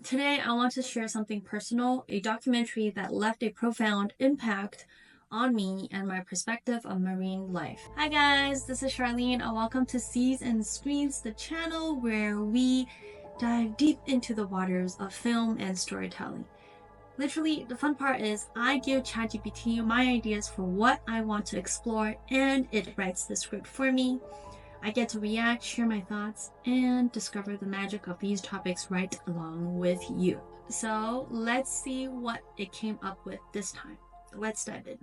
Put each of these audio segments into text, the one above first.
Today, I want to share something personal, a documentary that left a profound impact on me and my perspective of marine life. Hi guys, this is Charlene and welcome to Seas and Screens, the channel where we dive deep into the waters of film and storytelling. Literally, the fun part is I give ChatGPT my ideas for what I want to explore and it writes the script for me. I get to react, share my thoughts, and discover the magic of these topics right along with you. So let's see what it came up with this time. Let's dive in.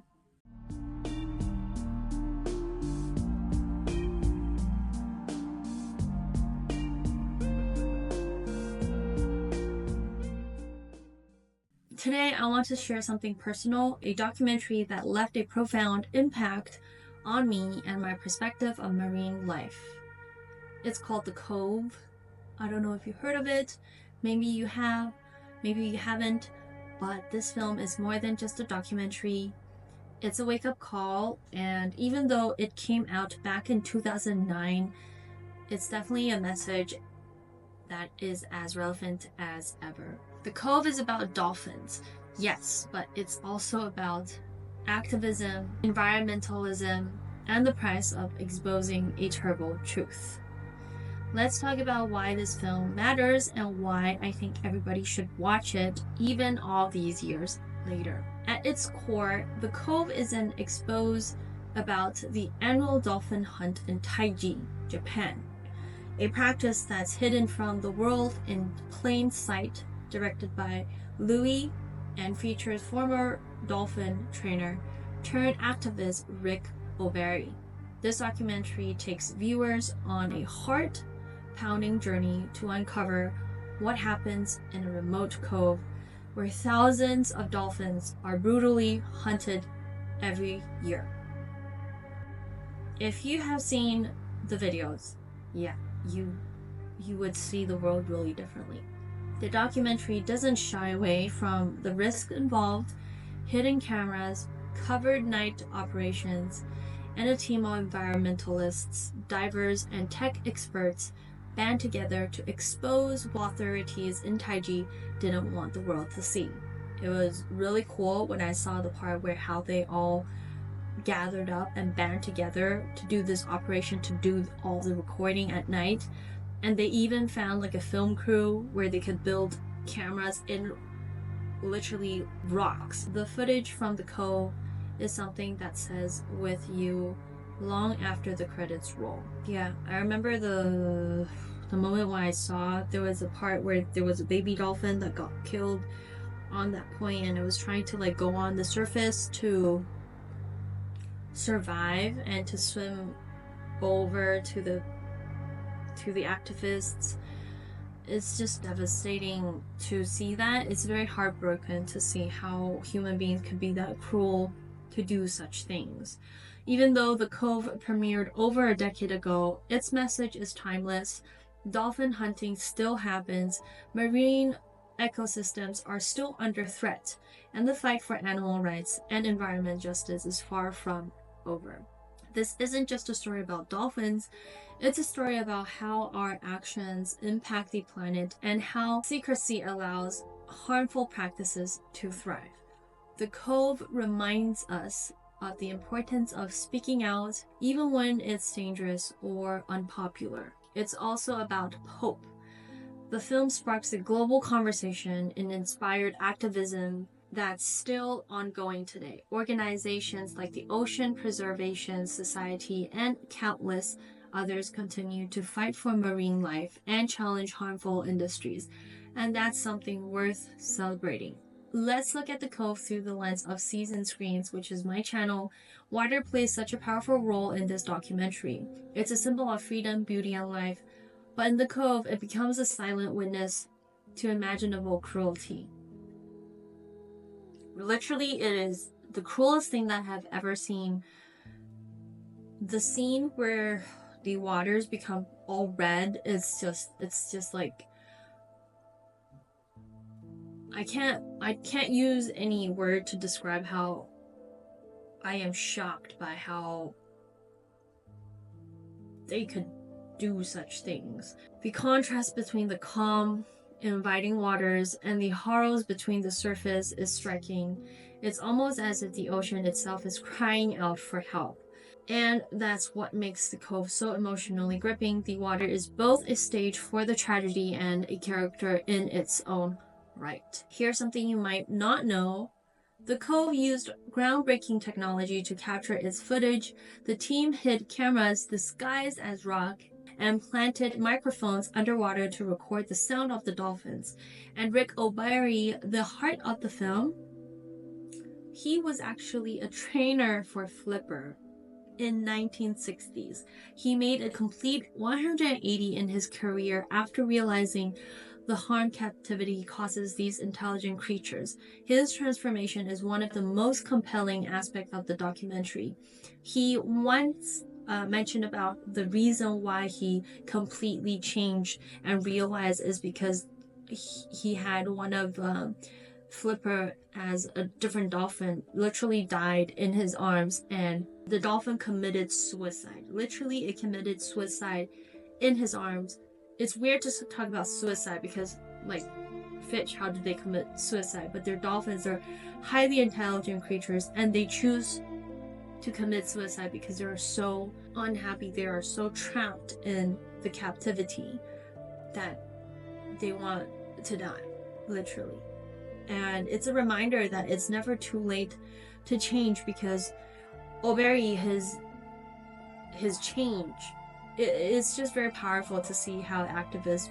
Today, I want to share something personal, a documentary that left a profound impact on me and my perspective of marine life. It's called The Cove. I don't know if you heard of it. Maybe you have, maybe you haven't, but this film is more than just a documentary. It's a wake-up call, and even though it came out back in 2009, it's definitely a message that is as relevant as ever. The Cove is about dolphins, yes, but it's also about activism, environmentalism, and the price of exposing a terrible truth. Let's talk about why this film matters and why I think everybody should watch it even all these years later. At its core, The Cove is an expose about the annual dolphin hunt in Taiji, Japan, a practice that's hidden from the world in plain sight, directed by Louis, and features former dolphin trainer turned activist Rick O'Barry. This documentary takes viewers on a heart-pounding journey to uncover what happens in a remote cove where thousands of dolphins are brutally hunted every year. If you have seen the videos, yeah, you would see the world really differently. The documentary doesn't shy away from the risk involved, hidden cameras, covered night operations, and a team of environmentalists, divers, and tech experts band together to expose what authorities in Taiji didn't want the world to see. It was really cool when I saw the part where how they all gathered up and band together to do this operation, to do all the recording at night. And they even found like a film crew where they could build cameras in literally rocks. The footage from The Cove is something that says with you long after the credits roll. Yeah, I remember the moment when I saw there was a part where there was a baby dolphin that got killed on that point, and it was trying to like go on the surface to survive and to swim over to the activists. It's just devastating to see that. It's very heartbroken to see how human beings could be that cruel to do such things. Even though The Cove premiered over a decade ago, its message is timeless. Dolphin hunting still happens, marine ecosystems are still under threat, and the fight for animal rights and environment justice is far from over. This isn't just a story about dolphins, it's a story about how our actions impact the planet and how secrecy allows harmful practices to thrive. The Cove reminds us of the importance of speaking out even when it's dangerous or unpopular. It's also about hope. The film sparks a global conversation and inspired activism that's still ongoing today. Organizations like the Ocean Preservation Society and countless others continue to fight for marine life and challenge harmful industries, and that's something worth celebrating. Let's look at The Cove through the lens of Seas and Screens, which is my channel. Water plays such a powerful role in this documentary. It's a symbol of freedom, beauty, and life, but in The Cove, it becomes a silent witness to imaginable cruelty. Literally, it is the cruelest thing that I have ever seen. The scene where the waters become all red, it's just like I can't use any word to describe how I am shocked by how they could do such things. The contrast between the calm inviting waters, and the hollows between the surface is striking. It's almost as if the ocean itself is crying out for help. And that's what makes the Cove so emotionally gripping. The water is both a stage for the tragedy and a character in its own right. Here's something you might not know. The Cove used groundbreaking technology to capture its footage. The team hid cameras disguised as rock and planted microphones underwater to record the sound of the dolphins. And Rick O'Barry, the heart of the film, he was actually a trainer for Flipper in 1960s. He made a complete 180 in his career after realizing the harm captivity causes these intelligent creatures. His transformation is one of the most compelling aspects of the documentary. He once mentioned about the reason why he completely changed and realized is because he had one of Flipper as a different dolphin literally died in his arms, and the dolphin committed suicide. Literally, it committed suicide in his arms. It's weird to talk about suicide because, like, fish, how do they commit suicide? But they're dolphins, are highly intelligent creatures, and they choose to commit suicide because they are so unhappy, they are so trapped in the captivity that they want to die, literally. And it's a reminder that it's never too late to change, because O'Barry, his change, it's just very powerful to see how activists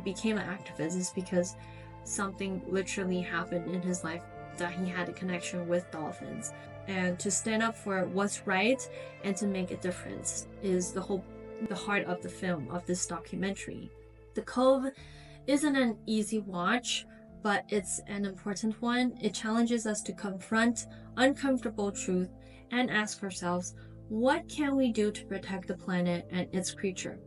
became an activist. Is because something literally happened in his life that he had a connection with dolphins, and to stand up for what's right and to make a difference is the heart of the film, of this documentary. The Cove isn't an easy watch, but it's an important one. It challenges us to confront uncomfortable truth and ask ourselves, what can we do to protect the planet and its creature?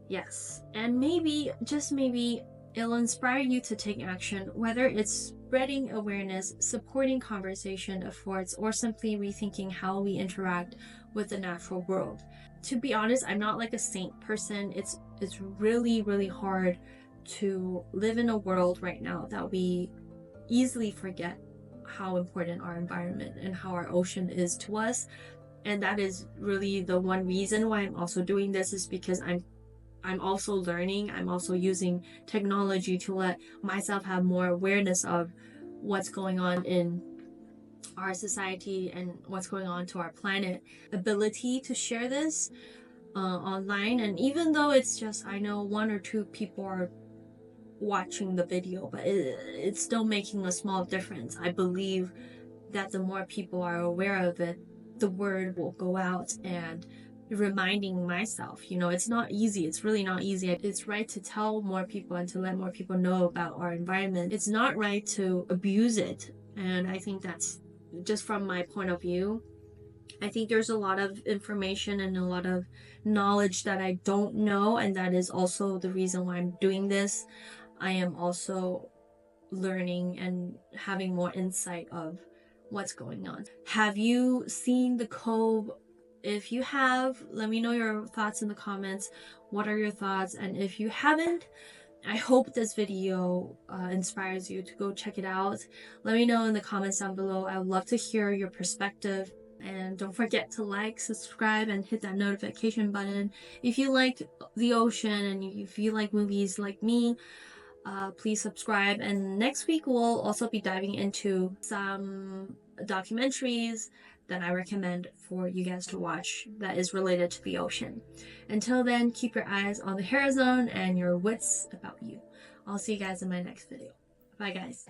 Yes, and maybe, just maybe, it'll inspire you to take action, whether it's spreading awareness, supporting conservation efforts, or simply rethinking how we interact with the natural world. To be honest, I'm not like a saint person. It's really, really hard to live in a world right now that we easily forget how important our environment and how our ocean is to us. And that is really the one reason why I'm also doing this, is because I'm also learning. I'm also using technology to let myself have more awareness of what's going on in our society and what's going on to our planet. Ability to share this online, and even though it's just, I know 1 or 2 people are watching the video, but it's still making a small difference. I believe that the more people are aware of it, the word will go out, and reminding myself, it's not easy. It's really not easy. It's right to tell more people and to let more people know about our environment. It's not right to abuse it. And I think that's just from my point of view. I think there's a lot of information and a lot of knowledge that I don't know, and that is also the reason why I'm doing this. I am also learning and having more insight of what's going on. Have you seen The Cove? If you have, let me know your thoughts in the comments. What are your thoughts? And if you haven't, I hope this video inspires you to go check it out. Let me know in the comments down below. I would love to hear your perspective. And don't forget to like, subscribe, and hit that notification button. If you like the ocean and if you like movies like me, please subscribe. And next week we'll also be diving into some documentaries that I recommend for you guys to watch that is related to the ocean. Until then, keep your eyes on the horizon and your wits about you. I'll see you guys in my next video. Bye guys.